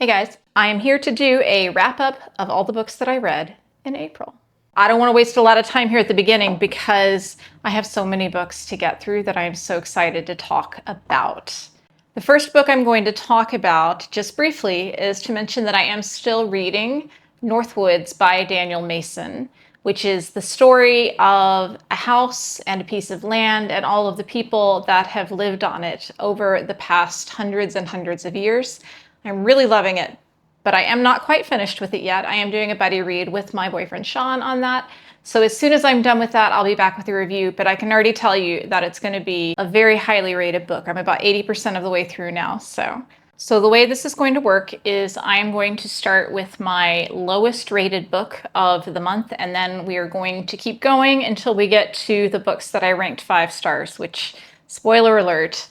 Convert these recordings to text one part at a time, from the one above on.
Hey guys, I am here to do a wrap-up of all the books that I read in April. I don't want to waste a lot of time here at the beginning because I have so many books to get through that I am so excited to talk about. The first book I'm going to talk about, just briefly, is to mention that I am still reading Northwoods by Daniel Mason, which is the story of a house and a piece of land and all of the people that have lived on it over the past hundreds and hundreds of years. I'm really loving it, but I am not quite finished with it yet. I am doing a buddy read with my boyfriend Sean on that. So as soon as I'm done with that, I'll be back with a review, but I can already tell you that it's going to be a very highly rated book. I'm about 80% of the way through now. So the way this is going to work is I'm going to start with my lowest rated book of the month, and then we are going to keep going until we get to the books that I ranked 5 stars, which, spoiler alert,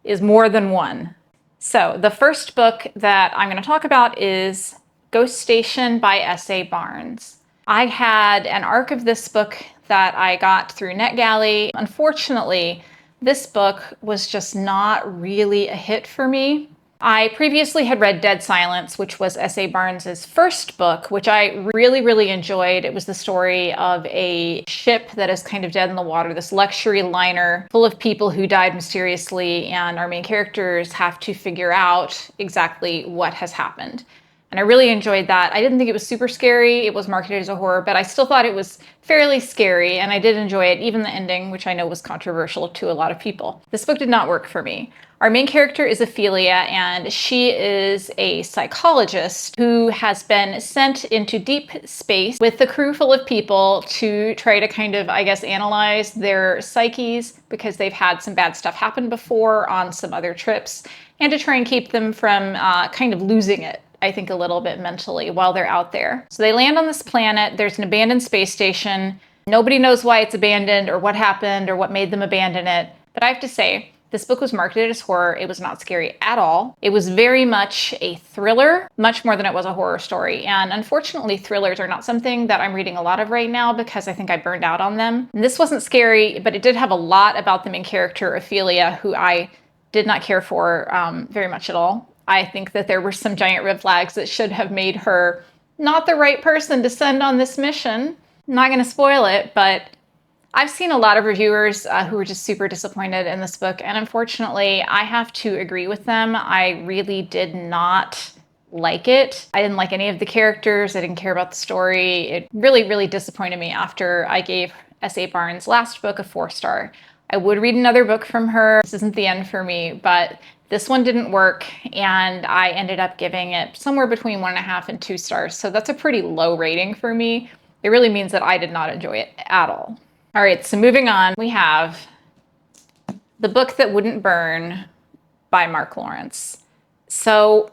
is more than one. So the first book that I'm going to talk about is Ghost Station by S.A. Barnes. I had an arc of this book that I got through NetGalley. Unfortunately, this book was just not really a hit for me. I previously had read Dead Silence, which was S.A. Barnes's first book, which I really enjoyed. It was the story of a ship that is kind of dead in the water, this luxury liner full of people who died mysteriously, and our main characters have to figure out exactly what has happened. And I really enjoyed that. I didn't think it was super scary. It was marketed as a horror, but I still thought it was fairly scary, and I did enjoy it, even the ending, which I know was controversial to a lot of people. This book did not work for me. Our main character is Ophelia, and she is a psychologist who has been sent into deep space with a crew full of people to try to kind of, I guess, analyze their psyches because they've had some bad stuff happen before on some other trips, and to try and keep them from kind of losing it, I think, a little bit mentally while they're out there. So they land on this planet. There's an abandoned space station. Nobody knows why it's abandoned or what happened or what made them abandon it. But I have to say, this book was marketed as horror. It was not scary at all. It was very much a thriller, much more than it was a horror story. And unfortunately, thrillers are not something that I'm reading a lot of right now because I think I burned out on them. And this wasn't scary, but it did have a lot about the main character, Ophelia, who I did not care for very much at all. I think that there were some giant red flags that should have made her not the right person to send on this mission. I'm not going to spoil it, but I've seen a lot of reviewers who were just super disappointed in this book, and unfortunately, I have to agree with them. I really did not like it. I didn't like any of the characters. I didn't care about the story. It really disappointed me after I gave S.A. Barnes' last book a 4-star. I would read another book from her. This isn't the end for me, but this one didn't work, and I ended up giving it somewhere between 1.5 and 2 stars. So that's a pretty low rating for me. It really means that I did not enjoy it at all. All right, so moving on, we have The Book That Wouldn't Burn by Mark Lawrence. So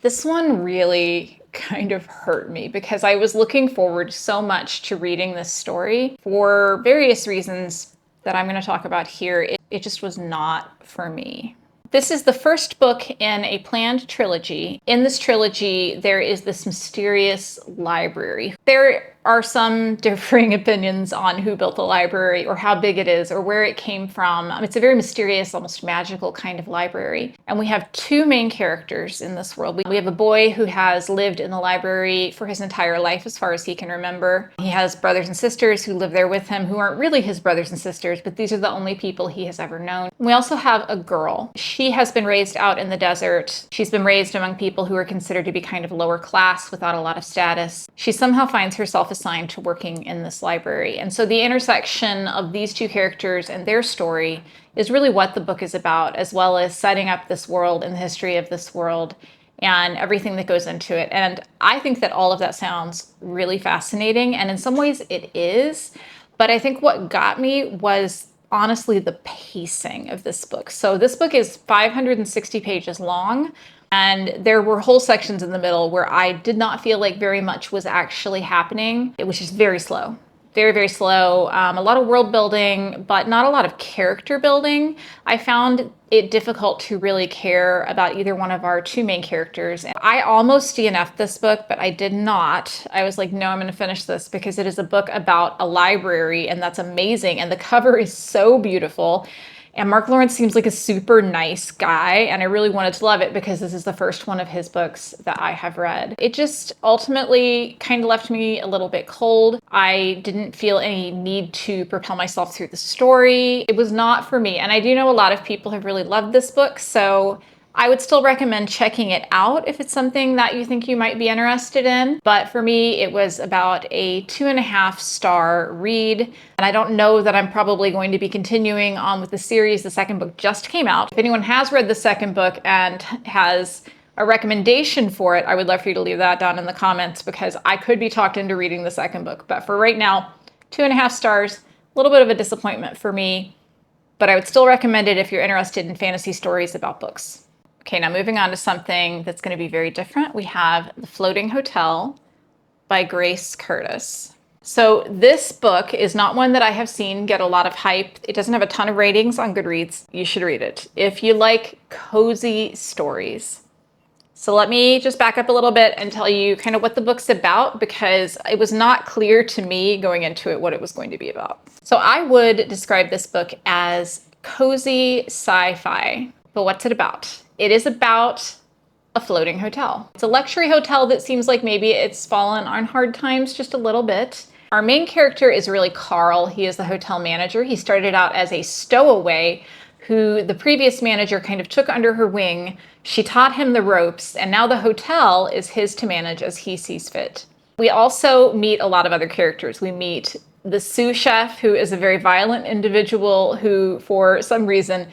this one really kind of hurt me because I was looking forward so much to reading this story for various reasons that I'm going to talk about here. It just was not for me. This is the first book in a planned trilogy. In this trilogy, there is this mysterious library. There are some differing opinions on who built the library or how big it is or where it came from. It's a very mysterious, almost magical kind of library. And we have 2 main characters in this world. We have a boy who has lived in the library for his entire life as far as he can remember. He has brothers and sisters who live there with him who aren't really his brothers and sisters, but these are the only people he has ever known. We also have a girl. She has been raised out in the desert. She's been raised among people who are considered to be kind of lower class without a lot of status. She somehow finds herself assigned to working in this library. And so the intersection of these 2 characters and their story is really what the book is about, as well as setting up this world and the history of this world and everything that goes into it. And I think that all of that sounds really fascinating, and in some ways it is, but I think what got me was honestly the pacing of this book. So this book is 560 pages long, and there were whole sections in the middle where I did not feel like very much was actually happening. It was just very slow. Very slow. A lot of world building, but not a lot of character building. I found it difficult to really care about either one of our 2 main characters. And I almost DNF'd this book, but I did not. I was like, no, I'm going to finish this because it is a book about a library, and that's amazing. And the cover is so beautiful. And Mark Lawrence seems like a super nice guy, and I really wanted to love it because this is the first one of his books that I have read. It just ultimately kind of left me a little bit cold. I didn't feel any need to propel myself through the story. It was not for me, and I do know a lot of people have really loved this book, so I would still recommend checking it out if it's something that you think you might be interested in. But for me, it was about a 2.5-star read. And I don't know that I'm probably going to be continuing on with the series. The second book just came out. If anyone has read the second book and has a recommendation for it, I would love for you to leave that down in the comments because I could be talked into reading the second book. But for right now, 2.5 stars, a little bit of a disappointment for me, but I would still recommend it if you're interested in fantasy stories about books. Okay, now moving on to something that's going to be very different. We have The Floating Hotel by Grace Curtis. So this book is not one that I have seen get a lot of hype. It doesn't have a ton of ratings on Goodreads. You should read it if you like cozy stories. So let me just back up a little bit and tell you kind of what the book's about because it was not clear to me going into it what it was going to be about. So I would describe this book as cozy sci-fi, but what's it about? It is about a floating hotel. It's a luxury hotel that seems like maybe it's fallen on hard times just a little bit. Our main character is really Carl. He is the hotel manager. He started out as a stowaway who the previous manager kind of took under her wing. She taught him the ropes, and now the hotel is his to manage as he sees fit. We also meet a lot of other characters. We meet the sous chef, who is a very violent individual who, for some reason,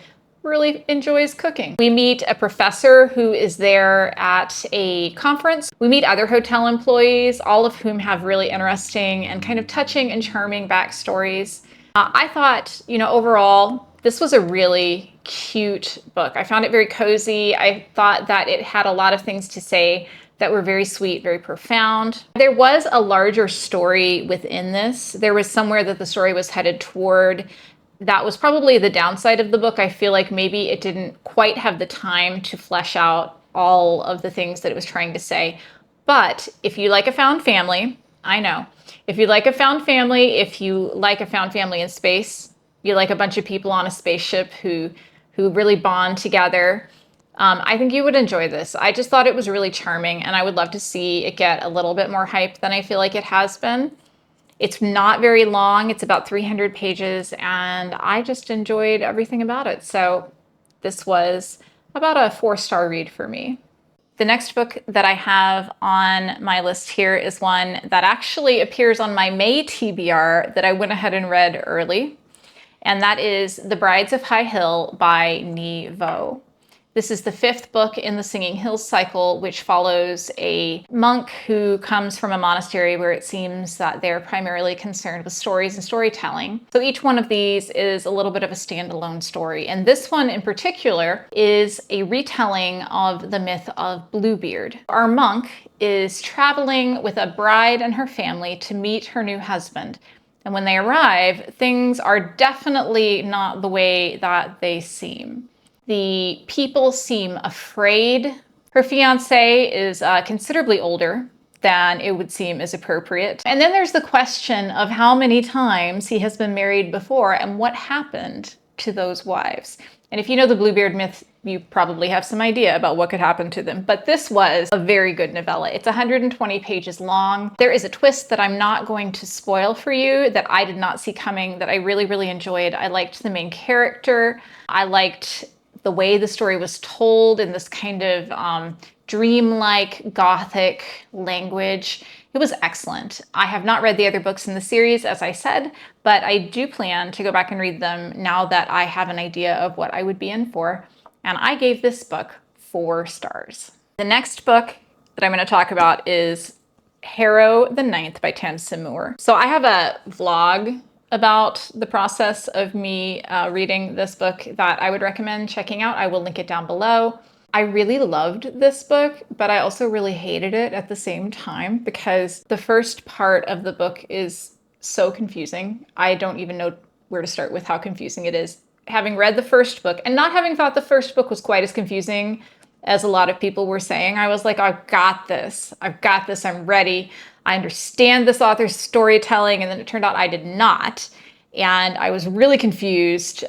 really enjoys cooking. We meet a professor who is there at a conference. We meet other hotel employees, all of whom have really interesting and kind of touching and charming backstories. I thought, overall, this was a really cute book. I found it very cozy. I thought that it had a lot of things to say that were very sweet, very profound. There was a larger story within this. There was somewhere that the story was headed toward. That was probably the downside of the book. I feel like maybe it didn't quite have the time to flesh out all of the things that it was trying to say. But if you like a found family, I know. If you like a found family, if you like a found family in space, you like a bunch of people on a spaceship who really bond together, I think you would enjoy this. I just thought it was really charming, and I would love to see it get a little bit more hype than I feel like it has been. It's not very long. It's about 300 pages, and I just enjoyed everything about it. So this was about a 4-star read for me. The next book that I have on my list here is one that actually appears on my May TBR that I went ahead and read early, and that is The Brides of High Hill by Nigh. This is the 5th book in the Singing Hills cycle, which follows a monk who comes from a monastery where it seems that they're primarily concerned with stories and storytelling. So each one of these is a little bit of a standalone story. And this one in particular is a retelling of the myth of Bluebeard. Our monk is traveling with a bride and her family to meet her new husband. And when they arrive, things are definitely not the way that they seem. The people seem afraid. Her fiance is considerably older than it would seem is appropriate. And then there's the question of how many times he has been married before and what happened to those wives. And if you know the Bluebeard myth, you probably have some idea about what could happen to them. But this was a very good novella. It's 120 pages long. There is a twist that I'm not going to spoil for you that I did not see coming that I really, really enjoyed. I liked the main character. I liked the way the story was told in this kind of dreamlike Gothic language. It was excellent. I have not read the other books in the series, as I said, but I do plan to go back and read them now that I have an idea of what I would be in for. And I gave this book 4 stars. The next book that I'm going to talk about is Harrow the Ninth by Tamsyn Muir. So I have a vlog about the process of me reading this book that I would recommend checking out. I will link it down below. I really loved this book, but I also really hated it at the same time because the first part of the book is so confusing. I don't even know where to start with how confusing it is. Having read the first book and not having thought the first book was quite as confusing as a lot of people were saying, I was like, I've got this. I've got this. I'm ready. I understand this author's storytelling. And then it turned out I did not. And I was really confused.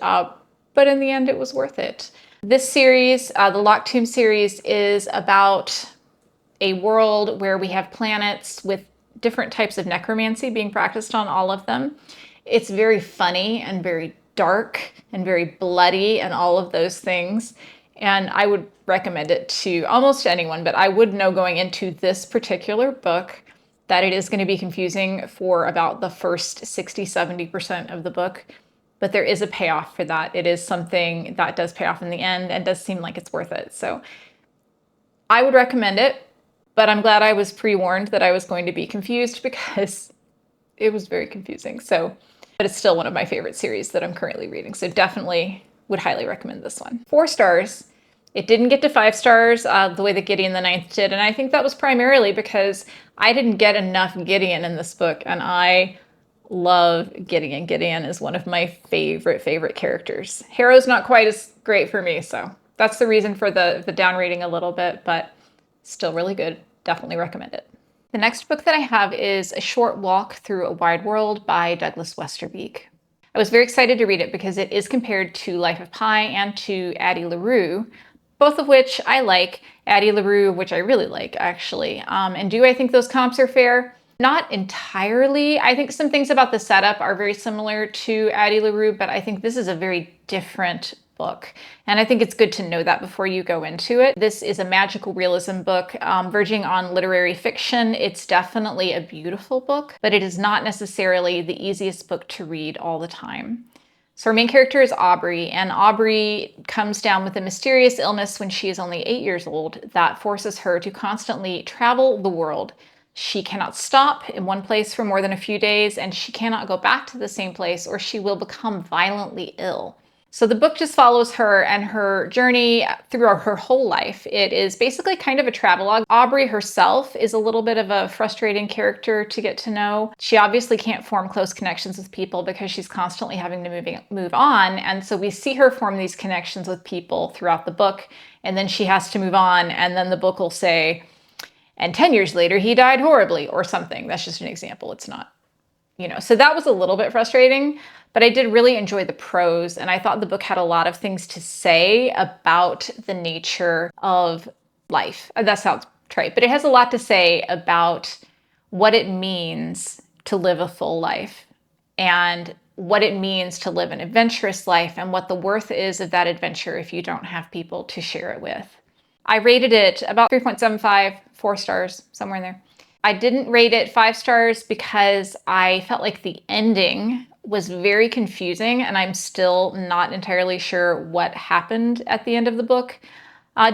but in the end it was worth it. This series, the Locked Tomb series, is about a world where we have planets with different types of necromancy being practiced on all of them. It's very funny and very dark and very bloody and all of those things. And I would recommend it to almost anyone, but I would know going into this particular book that it is going to be confusing for about the first 60-70% of the book. But there is a payoff for that. It is something that does pay off in the end and does seem like it's worth it. So I would recommend it, but I'm glad I was pre-warned that I was going to be confused because it was very confusing. So, but it's still one of my favorite series that I'm currently reading. So definitely would highly recommend this one. 4 stars. It didn't get to 5 stars the way that Gideon the Ninth did. And I think that was primarily because I didn't get enough Gideon in this book. And I love Gideon. Gideon is one of my favorite characters. Harrow's not quite as great for me, so that's the reason for the down rating a little bit, but still really good. Definitely recommend it. The next book that I have is A Short Walk Through a Wide World by Douglas Westerbeke. I was very excited to read it because it is compared to Life of Pi and to Addie LaRue, both of which I like. Addie LaRue, which I really like, actually. And do I think those comps are fair? Not entirely. I think some things about the setup are very similar to Addie LaRue, but I think this is a very different book. And I think it's good to know that before you go into it. This is a magical realism book, verging on literary fiction. It's definitely a beautiful book, but it is not necessarily the easiest book to read all the time. So our main character is Aubrey, and Aubrey comes down with a mysterious illness when she is only 8 years old that forces her to constantly travel the world. She cannot stop in one place for more than a few days, and she cannot go back to the same place or she will become violently ill. So the book just follows her and her journey through her whole life. It is basically kind of a travelogue. Aubrey herself is a little bit of a frustrating character to get to know. She obviously can't form close connections with people because she's constantly having to move on. And so we see her form these connections with people throughout the book, and then she has to move on, and then the book will say, and 10 years later, he died horribly or something. That's just an example. It's not, so that was a little bit frustrating, but I did really enjoy the prose. And I thought the book had a lot of things to say about the nature of life. That sounds trite, but it has a lot to say about what it means to live a full life and what it means to live an adventurous life and what the worth is of that adventure if you don't have people to share it with. I rated it about 3.75, 4 stars, somewhere in there. I didn't rate it 5 stars because I felt like the ending was very confusing and I'm still not entirely sure what happened at the end of the book.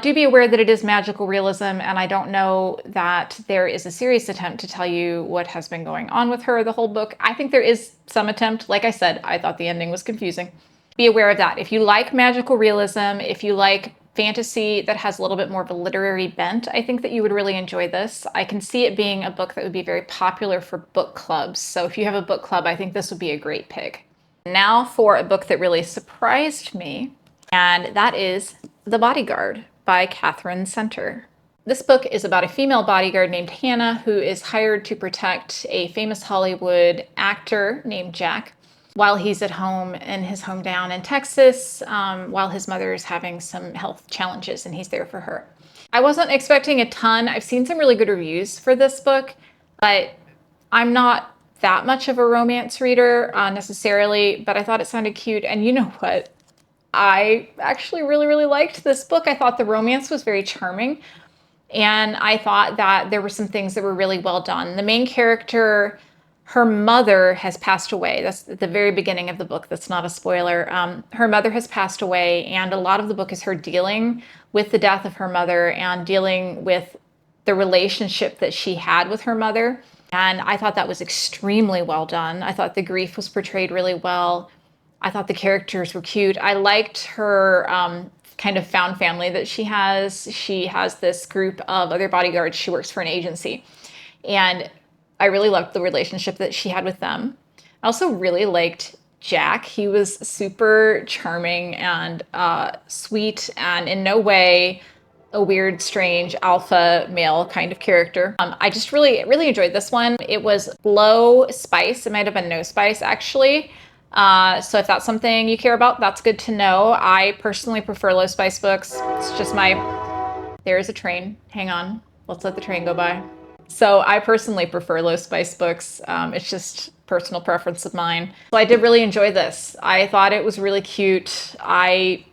Do be aware that it is magical realism, and I don't know that there is a serious attempt to tell you what has been going on with her the whole book. I think there is some attempt. Like I said, I thought the ending was confusing. Be aware of that. If you like magical realism, if you like fantasy that has a little bit more of a literary bent, I think that you would really enjoy this. I can see it being a book that would be very popular for book clubs. So if you have a book club, I think this would be a great pick. Now for a book that really surprised me, and that is The Bodyguard by Katherine Center. This book is about a female bodyguard named Hannah who is hired to protect a famous Hollywood actor named Jack while he's at home in his hometown in Texas, while his mother is having some health challenges and he's there for her. I wasn't expecting a ton. I've seen some really good reviews for this book, but I'm not that much of a romance reader necessarily, but I thought it sounded cute. And you know what? I actually really liked this book. I thought the romance was very charming, and I thought that there were some things that were really well done. The main character, her mother has passed away. That's at the very beginning of the book. That's not a spoiler. Her mother has passed away, and a lot of the book is her dealing with the death of her mother and dealing with the relationship that she had with her mother. And I thought that was extremely well done. I thought the grief was portrayed really well. I thought the characters were cute. I liked her kind of found family that she has. She has this group of other bodyguards. She works for an agency. And I really loved the relationship that she had with them. I also really liked Jack. He was super charming and sweet, and in no way a weird, strange alpha male kind of character. I just really enjoyed this one. It was low spice. It might have been no spice, actually. So if that's something you care about, that's good to know. I personally prefer low spice books. It's just there is a train. Hang on. Let's let the train go by. So I personally prefer low spice books. It's just personal preference of mine. So I did really enjoy this. I thought it was really cute. I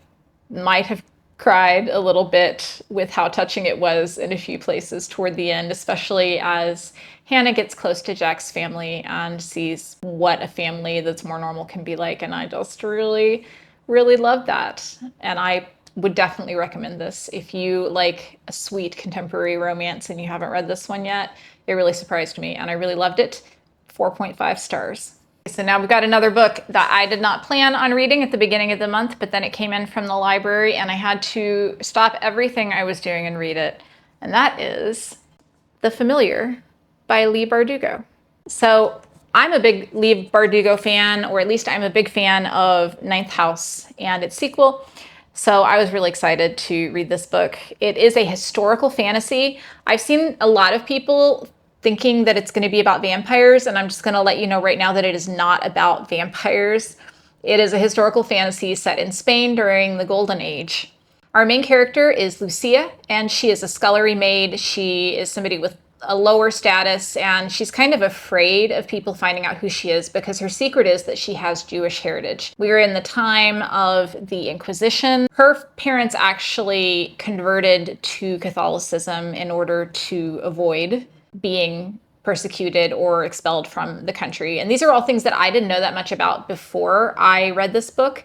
might have cried a little bit with how touching it was in a few places toward the end, especially as Hannah gets close to Jack's family and sees what a family that's more normal can be like. And I just really, really love that. And I would definitely recommend this. If you like a sweet contemporary romance and you haven't read this one yet, it really surprised me and I really loved it. 4.5 stars. So now we've got another book that I did not plan on reading at the beginning of the month, but then it came in from the library and I had to stop everything I was doing and read it. And that is The Familiar by Leigh Bardugo. So I'm a big Leigh Bardugo fan, or at least I'm a big fan of Ninth House and its sequel. So I was really excited to read this book. It is a historical fantasy. I've seen a lot of people thinking that it's going to be about vampires, and I'm just going to let you know right now that it is not about vampires. It is a historical fantasy set in Spain during the Golden Age. Our main character is Lucia, and she is a scullery maid. She is somebody with a lower status, and she's kind of afraid of people finding out who she is because her secret is that she has Jewish heritage. We are in the time of the Inquisition. Her parents actually converted to Catholicism in order to avoid being persecuted or expelled from the country. And these are all things that I didn't know that much about before I read this book.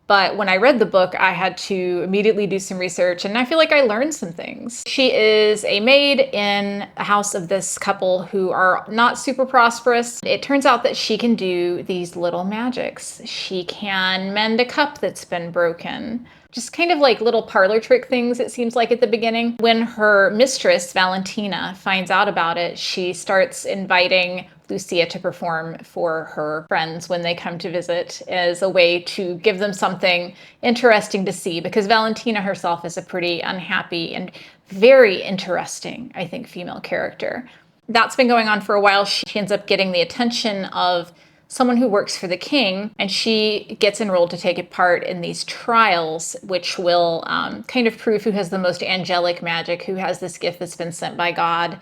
But when I read the book, I had to immediately do some research, and I feel like I learned some things. She is a maid in a house of this couple who are not super prosperous. It turns out that she can do these little magics. She can mend a cup that's been broken. Just kind of like little parlor trick things, it seems like at the beginning. When her mistress, Valentina, finds out about it, she starts inviting Lucia to perform for her friends when they come to visit as a way to give them something interesting to see, because Valentina herself is a pretty unhappy and very interesting, I think, female character. That's been going on for a while. She ends up getting the attention of someone who works for the king, and she gets enrolled to take a part in these trials, which will kind of prove who has the most angelic magic, who has this gift that's been sent by God,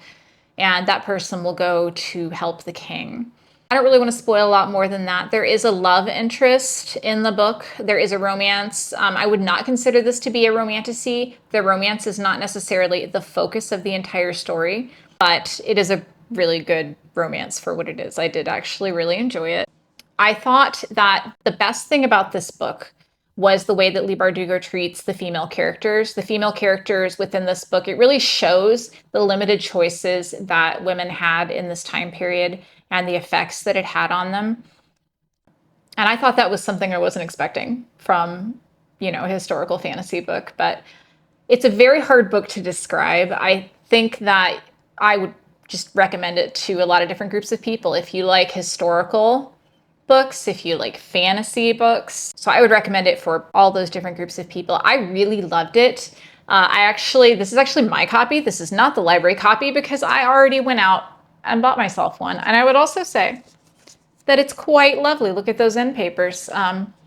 and that person will go to help the king. I don't really want to spoil a lot more than that. There is a love interest in the book. There is a romance. I would not consider this to be a romantasy. The romance is not necessarily the focus of the entire story, but it is a really good romance for what it is. I did actually really enjoy it. I thought that the best thing about this book was the way that Leigh Bardugo treats the female characters. The female characters within this book, it really shows the limited choices that women had in this time period and the effects that it had on them. And I thought that was something I wasn't expecting from, a historical fantasy book, but it's a very hard book to describe. I think that I would just recommend it to a lot of different groups of people. If you like historical books, if you like fantasy books. So I would recommend it for all those different groups of people. I really loved it. This is actually my copy. This is not the library copy because I already went out and bought myself one. And I would also say that it's quite lovely. Look at those end papers.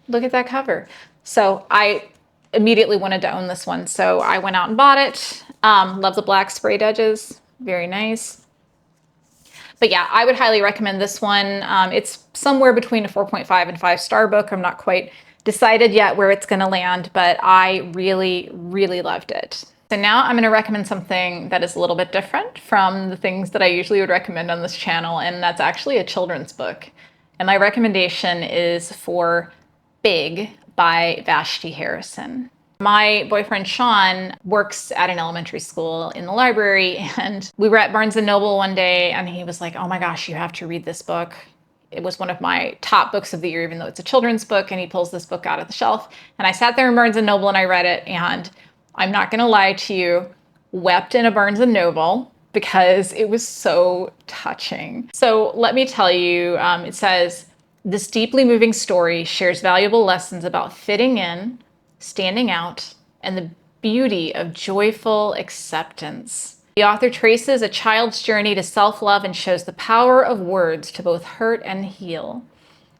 Look at that cover. So I immediately wanted to own this one. So I went out and bought it. Love the black sprayed edges. Very nice. But yeah, I would highly recommend this one. It's somewhere between a 4.5 and 5-star book. I'm not quite decided yet where it's going to land, but I really, really loved it. So now I'm going to recommend something that is a little bit different from the things that I usually would recommend on this channel, and that's actually a children's book. And my recommendation is for Big by Vaashti Harrison. My boyfriend Sean works at an elementary school in the library, and we were at Barnes & Noble one day and he was like, oh my gosh, you have to read this book. It was one of my top books of the year, even though it's a children's book, and he pulls this book out of the shelf. And I sat there in Barnes & Noble and I read it, and I'm not going to lie to you, wept in a Barnes & Noble because it was so touching. So let me tell you, it says, this deeply moving story shares valuable lessons about fitting in, standing out, and the beauty of joyful acceptance. The author traces a child's journey to self-love and shows the power of words to both hurt and heal.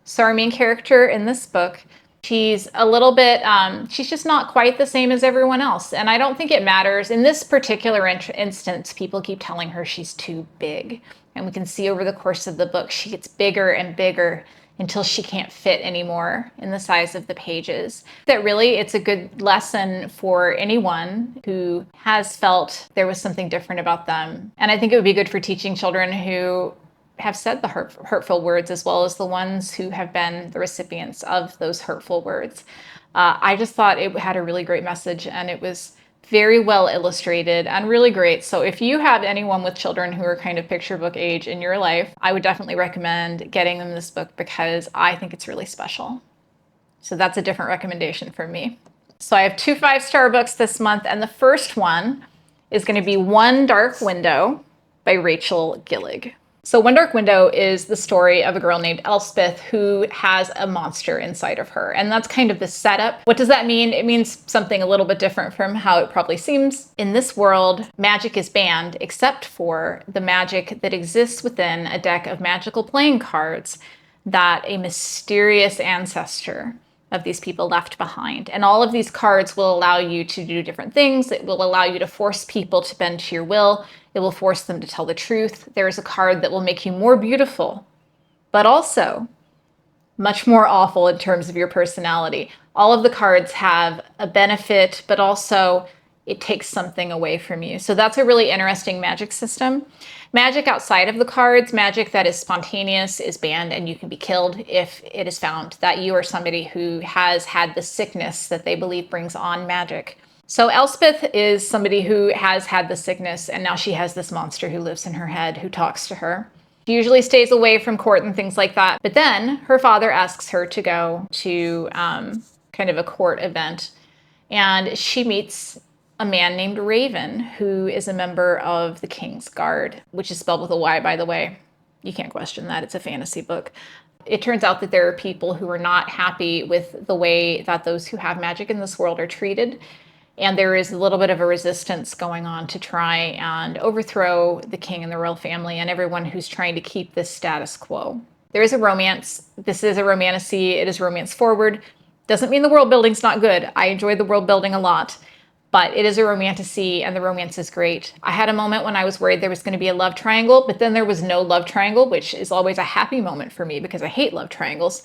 So our main character in this book, she's a little bit, she's just not quite the same as everyone else. And I don't think it matters. In this particular instance, people keep telling her she's too big. And we can see over the course of the book, she gets bigger and bigger until she can't fit anymore in the size of the pages. That really, it's a good lesson for anyone who has felt there was something different about them. And I think it would be good for teaching children who have said the hurtful words, as well as the ones who have been the recipients of those hurtful words. I just thought it had a really great message, and it was very well illustrated and really great. So if you have anyone with children who are kind of picture book age in your life, I would definitely recommend getting them this book because I think it's really special. So that's a different recommendation from me. So I have 2 5-star books this month, and the first one is going to be One Dark Window by Rachel Gillig. So One Dark Window is the story of a girl named Elspeth who has a monster inside of her. And that's kind of the setup. What does that mean? It means something a little bit different from how it probably seems. In this world, magic is banned except for the magic that exists within a deck of magical playing cards that a mysterious ancestor of these people left behind. And all of these cards will allow you to do different things. It will allow you to force people to bend to your will. It will force them to tell the truth. There is a card that will make you more beautiful, but also much more awful in terms of your personality. All of the cards have a benefit, but also it takes something away from you. So that's a really interesting magic system. Magic outside of the cards, magic that is spontaneous, is banned, and you can be killed if it is found that you are somebody who has had the sickness that they believe brings on magic. So Elspeth is somebody who has had the sickness, and now she has this monster who lives in her head who talks to her. She usually stays away from court and things like that. But then her father asks her to go to kind of a court event, and she meets a man named Raven, who is a member of the King's Guard, which is spelled with a Y, by the way. You can't question that. It's a fantasy book. It turns out that there are people who are not happy with the way that those who have magic in this world are treated. And there is a little bit of a resistance going on to try and overthrow the king and the royal family and everyone who's trying to keep this status quo. There is a romance. This is a romantasy. It is romance forward. Doesn't mean the world building's not good. I enjoyed the world building a lot. But it is a romantasy, and the romance is great. I had a moment when I was worried there was going to be a love triangle, but then there was no love triangle, which is always a happy moment for me because I hate love triangles.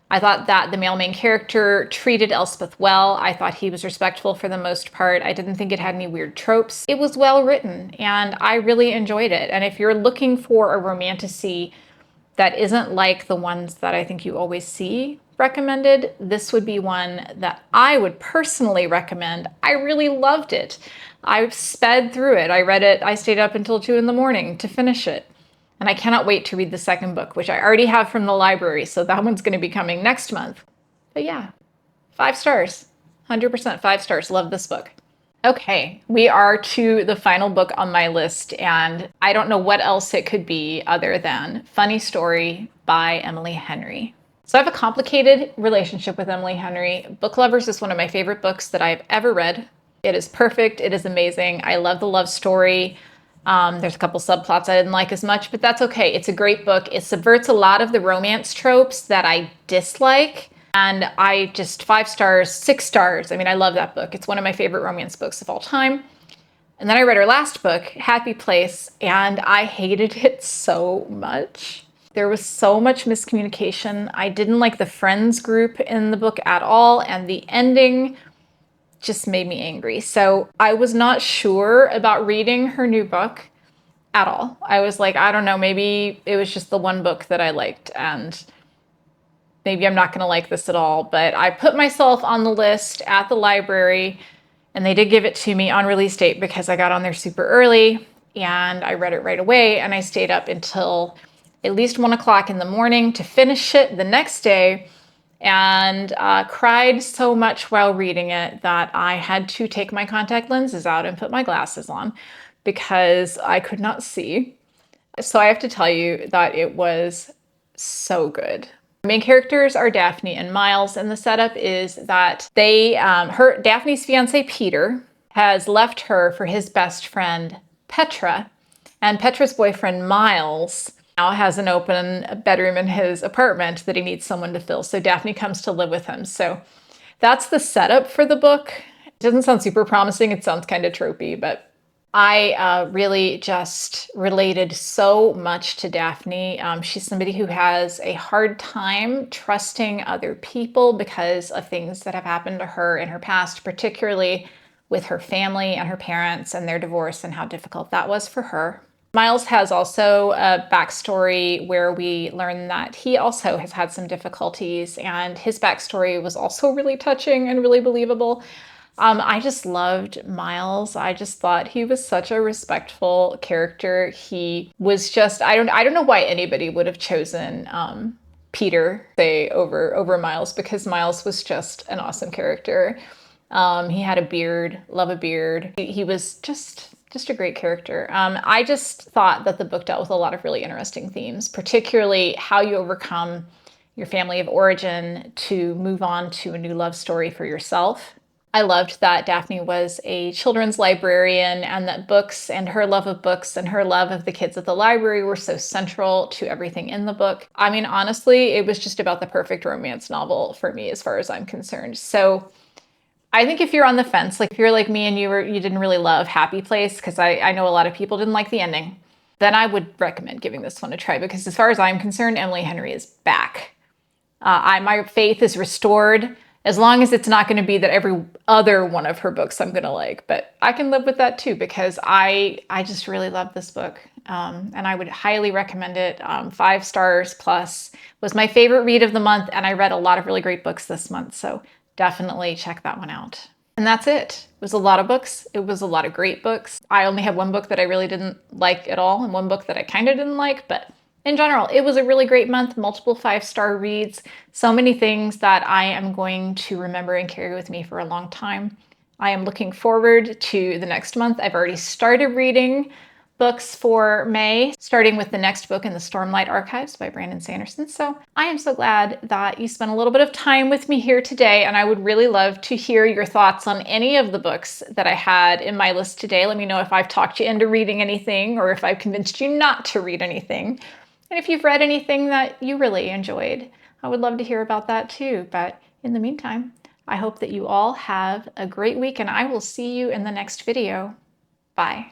I thought that the male main character treated Elspeth well. I thought he was respectful for the most part. I didn't think it had any weird tropes. It was well written, and I really enjoyed it. And if you're looking for a romantasy that isn't like the ones that I think you always see recommended, this would be one that I would personally recommend. I really loved it. I sped through it. I read it. I stayed up until 2 a.m. to finish it. And I cannot wait to read the second book, which I already have from the library. So that one's going to be coming next month. But yeah, 5 stars, 100% 5 stars. Love this book. Okay, we are to the final book on my list, and I don't know what else it could be other than Funny Story by Emily Henry. So I have a complicated relationship with Emily Henry. Book Lovers is one of my favorite books that I've ever read. It is perfect. It is amazing. I love the love story. There's a couple subplots I didn't like as much, but that's okay. It's a great book. It subverts a lot of the romance tropes that I dislike. And I just 5 stars, 6 stars. I mean, I love that book. It's one of my favorite romance books of all time. And then I read her last book, Happy Place, and I hated it so much. There was so much miscommunication. I didn't like the friends group in the book at all, and the ending just made me angry. So I was not sure about reading her new book at all. I was like, I don't know, maybe it was just the one book that I liked, and maybe I'm not going to like this at all. But I put myself on the list at the library, and they did give it to me on release date because I got on there super early, and I read it right away, and I stayed up until at least 1 o'clock in the morning to finish it the next day, and cried so much while reading it that I had to take my contact lenses out and put my glasses on because I could not see. So I have to tell you that it was so good. The main characters are Daphne and Miles, and the setup is that Daphne's fiance Peter has left her for his best friend Petra, and Petra's boyfriend Miles now has an open bedroom in his apartment that he needs someone to fill. So Daphne comes to live with him. So that's the setup for the book. It doesn't sound super promising. It sounds kind of tropey, but I really just related so much to Daphne. She's somebody who has a hard time trusting other people because of things that have happened to her in her past, particularly with her family and her parents and their divorce and how difficult that was for her. Miles has also a backstory where we learn that he also has had some difficulties, and his backstory was also really touching and really believable. I just loved Miles. I just thought he was such a respectful character. He was just, I don't know why anybody would have chosen Peter, say, over Miles, because Miles was just an awesome character. He had a beard, love a beard. He was just a great character. I just thought that the book dealt with a lot of really interesting themes, particularly how you overcome your family of origin to move on to a new love story for yourself. I loved that Daphne was a children's librarian, and that books and her love of books and her love of the kids at the library were so central to everything in the book. I mean, honestly, it was just about the perfect romance novel for me as far as I'm concerned. So I think if you're on the fence, like if you're like me and you didn't really love Happy Place, because I know a lot of people didn't like the ending, then I would recommend giving this one a try, because as far as I'm concerned, Emily Henry is back. My faith is restored, as long as it's not going to be that every other one of her books I'm going to like. But I can live with that too, because I just really love this book. And I would highly recommend it. 5 stars plus. Was my favorite read of the month, and I read a lot of really great books this month. So definitely check that one out. And that's it. It was a lot of books. It was a lot of great books. I only have one book that I really didn't like at all, and one book that I kind of didn't like, but in general, it was a really great month, multiple 5-star reads, so many things that I am going to remember and carry with me for a long time. I am looking forward to the next month. I've already started reading books for May, starting with the next book in the Stormlight Archives by Brandon Sanderson. So I am so glad that you spent a little bit of time with me here today, and I would really love to hear your thoughts on any of the books that I had in my list today. Let me know if I've talked you into reading anything, or if I've convinced you not to read anything. And if you've read anything that you really enjoyed, I would love to hear about that too. But in the meantime, I hope that you all have a great week, and I will see you in the next video. Bye.